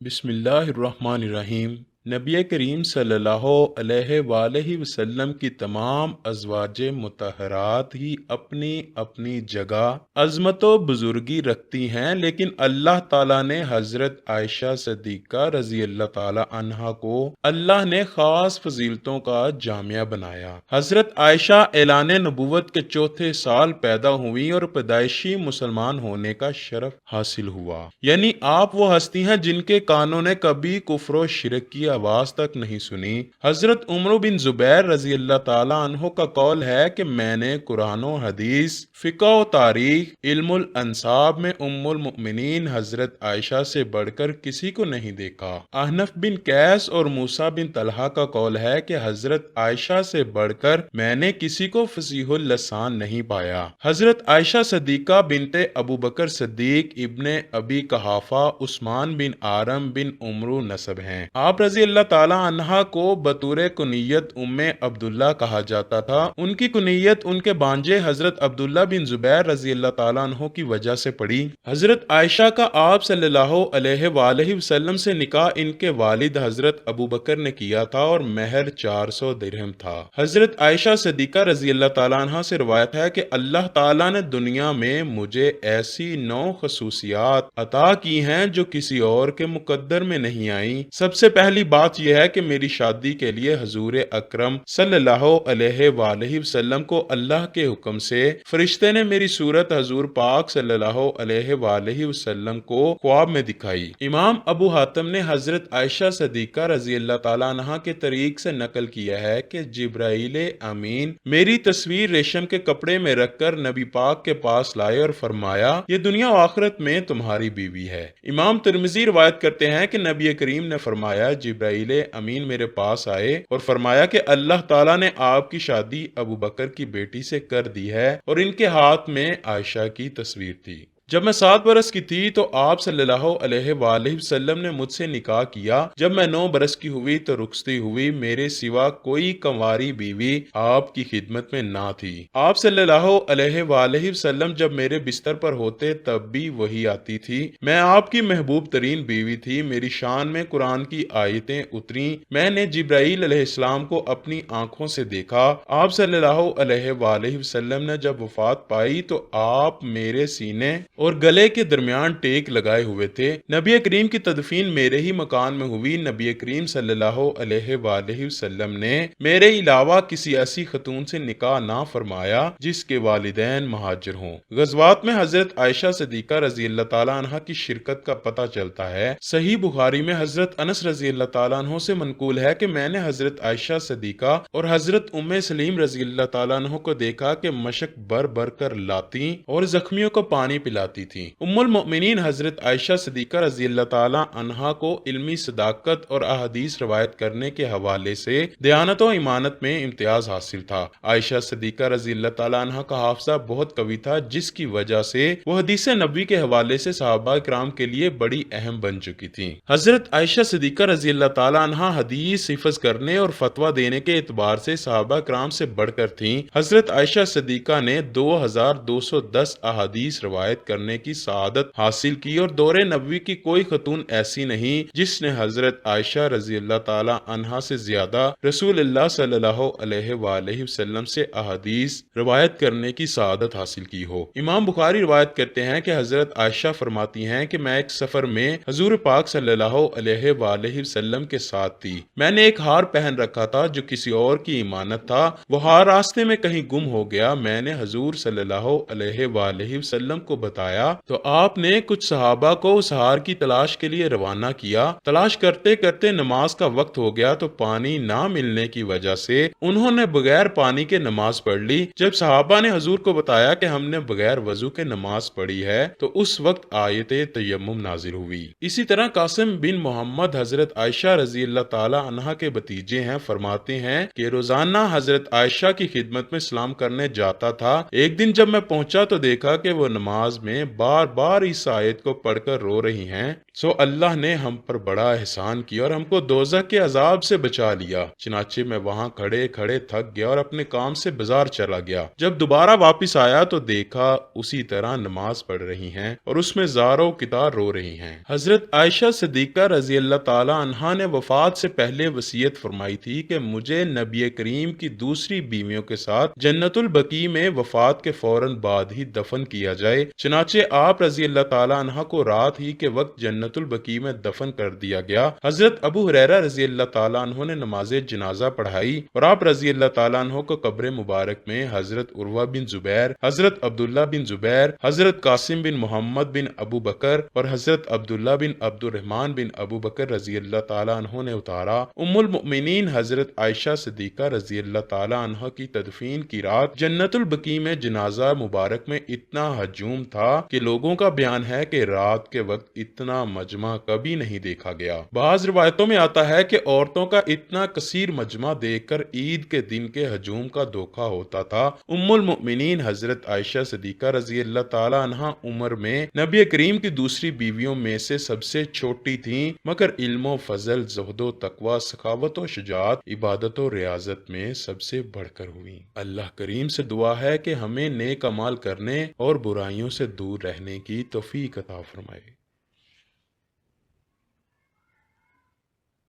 بسم اللہ الرحمن الرحیم۔ نبی کریم صلی اللہ علیہ وآلہ وسلم کی تمام ازواج مطہرات ہی اپنی اپنی جگہ عظمت و بزرگی رکھتی ہیں، لیکن اللہ تعالیٰ نے حضرت عائشہ صدیقہ رضی اللہ تعالیٰ عنہا کو اللہ نے خاص فضیلتوں کا جامعہ بنایا۔ حضرت عائشہ اعلان نبوت کے چوتھے سال پیدا ہوئی اور پیدائشی مسلمان ہونے کا شرف حاصل ہوا، یعنی آپ وہ ہستی ہیں جن کے کانوں نے کبھی کفر و شرک کی آواز تک نہیں سنی۔ حضرت عمر بن زبیر رضی اللہ تعالیٰ عنہ کا قول ہے کہ میں نے قرآن و حدیث، فقہ و تاریخ، علم الانساب میں ام المؤمنین حضرت عائشہ سے بڑھ کر کسی کو نہیں دیکھا۔ احنف بن قیس اور موسیٰ بن طلحہ کا قول ہے کہ حضرت عائشہ سے بڑھ کر میں نے کسی کو فصیح اللسان نہیں پایا۔ حضرت عائشہ صدیقہ بنت ابو بکر صدیق ابن ابی قحافہ عثمان بن آرم بن عمرو نسب ہیں۔ آپ رضی اللہ تعالی عنہا کو بطور کنیت ام عبداللہ کہا جاتا تھا۔ ان کی کنیت ان کے بانجے حضرت عبداللہ بن زبیر رضی اللہ تعالی عنہ کی وجہ سے پڑی۔ حضرت عائشہ کا آپ صلی اللہ علیہ وآلہ وسلم سے نکاح ان کے والد حضرت ابو بکر نے کیا تھا اور مہر 400 درہم تھا۔ حضرت عائشہ صدیقہ رضی اللہ تعالی عنہ سے روایت ہے کہ اللہ تعالی نے دنیا میں مجھے ایسی 9 خصوصیات عطا کی ہیں جو کسی اور کے مقدر میں نہیں آئیں۔ سب سے پہلی بات یہ ہے کہ میری شادی کے لیے حضور اکرم صلی اللہ علیہ وآلہ وسلم کو اللہ کے حکم سے فرشتے نے میری صورت حضور پاک صلی اللہ علیہ وآلہ وسلم کو خواب میں دکھائی۔ امام ابو حاتم نے حضرت عائشہ صدیقہ رضی اللہ تعالی عنہا کے طریق سے نقل کیا ہے کہ جبرائیل امین میری تصویر ریشم کے کپڑے میں رکھ کر نبی پاک کے پاس لائے اور فرمایا یہ دنیا و آخرت میں تمہاری بیوی ہے۔ امام ترمذی روایت کرتے ہیں کہ نبی کریم نے فرمایا جبرائیل امین میرے پاس آئے اور فرمایا کہ اللہ تعالیٰ نے آپ کی شادی ابو بکر کی بیٹی سے کر دی ہے، اور ان کے ہاتھ میں عائشہ کی تصویر تھی۔ جب میں 7 برس کی تھی تو آپ صلی اللہ علیہ وآلہ وسلم نے مجھ سے نکاح کیا۔ جب میں 9 برس کی ہوئی تو رخصتی ہوئی، میرے سوا کوئی کنواری بیوی آپ کی خدمت میں نہ تھی۔ آپ صلی اللہ علیہ وآلہ وسلم جب میرے بستر پر ہوتے تب بھی وہی آتی تھی۔ میں آپ کی محبوب ترین بیوی تھی۔ میری شان میں قرآن کی آیتیں اتریں۔ میں نے جبرائیل علیہ السلام کو اپنی آنکھوں سے دیکھا۔ آپ صلی اللہ علیہ وآلہ وسلم نے جب وفات پائی تو آپ میرے سینے اور گلے کے درمیان ٹیک لگائے ہوئے تھے۔ نبی کریم کی تدفین میرے ہی مکان میں ہوئی۔ نبی کریم صلی اللہ علیہ وآلہ وسلم نے میرے علاوہ کسی ایسی خاتون سے نکاح نہ فرمایا جس کے والدین مہاجر ہوں۔ غزوات میں حضرت عائشہ صدیقہ رضی اللہ تعالیٰ عنہ کی شرکت کا پتہ چلتا ہے۔ صحیح بخاری میں حضرت انس رضی اللہ تعالیٰ عنہ سے منقول ہے کہ میں نے حضرت عائشہ صدیقہ اور حضرت ام سلیم رضی اللہ تعالیٰ عنہ کو دیکھا کہ مشک بھر بھر کر لاتی اور زخمیوں کو پانی پلاتی تھی۔ ام المؤمنین حضرت عائشہ صدیقہ رضی اللہ تعالی عنہا کو علمی صداقت اور احادیث روایت کرنے کے حوالے سے دیانت و ایمانت میں امتیاز حاصل تھا۔ عائشہ صدیقہ رضی اللہ تعالی عنہا کا حافظہ بہت قوی تھا، جس کی وجہ سے وہ حدیث نبوی کے حوالے سے صحابہ کرام کے لیے بڑی اہم بن چکی تھی۔ حضرت عائشہ صدیقہ رضی اللہ تعالی عنہا حدیث حفظ کرنے اور فتویٰ دینے کے اعتبار سے صحابہ کرام سے بڑھ کر تھیں۔ حضرت عائشہ صدیقہ نے 2210 احادیث روایت کرنے کی سعادت حاصل کی، اور دور نبوی کی کوئی خاتون ایسی نہیں جس نے حضرت عائشہ رضی اللہ تعالی عنہا سے زیادہ رسول اللہ صلی اللہ علیہ وآلہ وسلم سے احادیث روایت کرنے کی سعادت حاصل کی ہو۔ امام بخاری روایت کرتے ہیں کہ حضرت عائشہ فرماتی ہیں کہ میں ایک سفر میں حضور پاک صلی اللہ علیہ وآلہ وسلم کے ساتھ تھی۔ میں نے ایک ہار پہن رکھا تھا جو کسی اور کی امانت تھا۔ وہ ہار راستے میں کہیں گم ہو گیا۔ میں نے حضور صلی اللہ علیہ وآلہ وسلم کو بتایا تو آپ نے کچھ صحابہ کو اس ہار کی تلاش کے لیے روانہ کیا۔ تلاش کرتے کرتے نماز کا وقت ہو گیا تو پانی نہ ملنے کی وجہ سے انہوں نے بغیر پانی کے نماز پڑھ لی۔ جب صحابہ نے حضور کو بتایا کہ ہم نے بغیر وضو کے نماز پڑھی ہے تو اس وقت آیت تیمم نازل ہوئی۔ اسی طرح قاسم بن محمد حضرت عائشہ رضی اللہ تعالی عنہا کے بھتیجے ہیں، فرماتے ہیں کہ روزانہ حضرت عائشہ کی خدمت میں سلام کرنے جاتا تھا۔ ایک دن جب میں پہنچا تو دیکھا کہ وہ نماز میں بار بار اس آیت کو پڑھ کر رو رہی ہیں سو اللہ نے ہم پر بڑا احسان کیا اور ہم کو دوزخ کے عذاب سے بچا لیا۔ چنانچہ میں وہاں کھڑے کھڑے تھک گیا اور اپنے کام سے بازار چلا گیا۔ جب دوبارہ واپس آیا تو دیکھا اسی طرح نماز پڑھ رہی ہیں اور اس میں زار و کتار رو رہی ہیں۔ حضرت عائشہ صدیقہ رضی اللہ تعالی عنہا نے وفات سے پہلے وصیت فرمائی تھی کہ مجھے نبی کریم کی دوسری بیویوں کے ساتھ جنت البقیع میں وفات کے فوراً بعد ہی دفن کیا جائے۔ چنانچہ آپ رضی اللہ تعالی عنہ کو رات ہی کے وقت جنت البقیع میں دفن کر دیا گیا۔ حضرت ابو ہریرہ رضی اللہ تعالی عنہ نے نماز جنازہ پڑھائی اور آپ رضی اللہ تعالی عنہ کو قبر مبارک میں حضرت عروہ بن زبیر، حضرت عبداللہ بن زبیر، حضرت قاسم بن محمد بن ابو بکر اور حضرت عبداللہ بن عبد الرحمن بن ابو بکر رضی اللہ تعالی عنہ نے اتارا۔ ام المؤمنین حضرت عائشہ صدیقہ رضی اللہ تعالی عنہ کی تدفین کی رات جنت البقیع میں جنازہ مبارک میں اتنا ہجوم تھا کہ لوگوں کا بیان ہے کہ رات کے وقت اتنا مجمع کبھی نہیں دیکھا گیا۔ بعض روایتوں میں آتا ہے کہ عورتوں کا اتنا کثیر مجمع دیکھ کر عید کے دن کے ہجوم کا دھوکہ ہوتا تھا۔ ام المؤمنین حضرت عائشہ صدیقہ رضی اللہ تعالی عنہ عمر میں نبی کریم کی دوسری بیویوں میں سے سب سے چھوٹی تھیں، مگر علم و فضل، زہد و تقوی، سخاوت و شجاعت، عبادت و ریاضت میں سب سے بڑھ کر ہوئی۔ اللہ کریم سے دعا ہے کہ ہمیں نیک اعمال کرنے اور برائیوں سے دور رہنے کی توفیق عطا فرمائے۔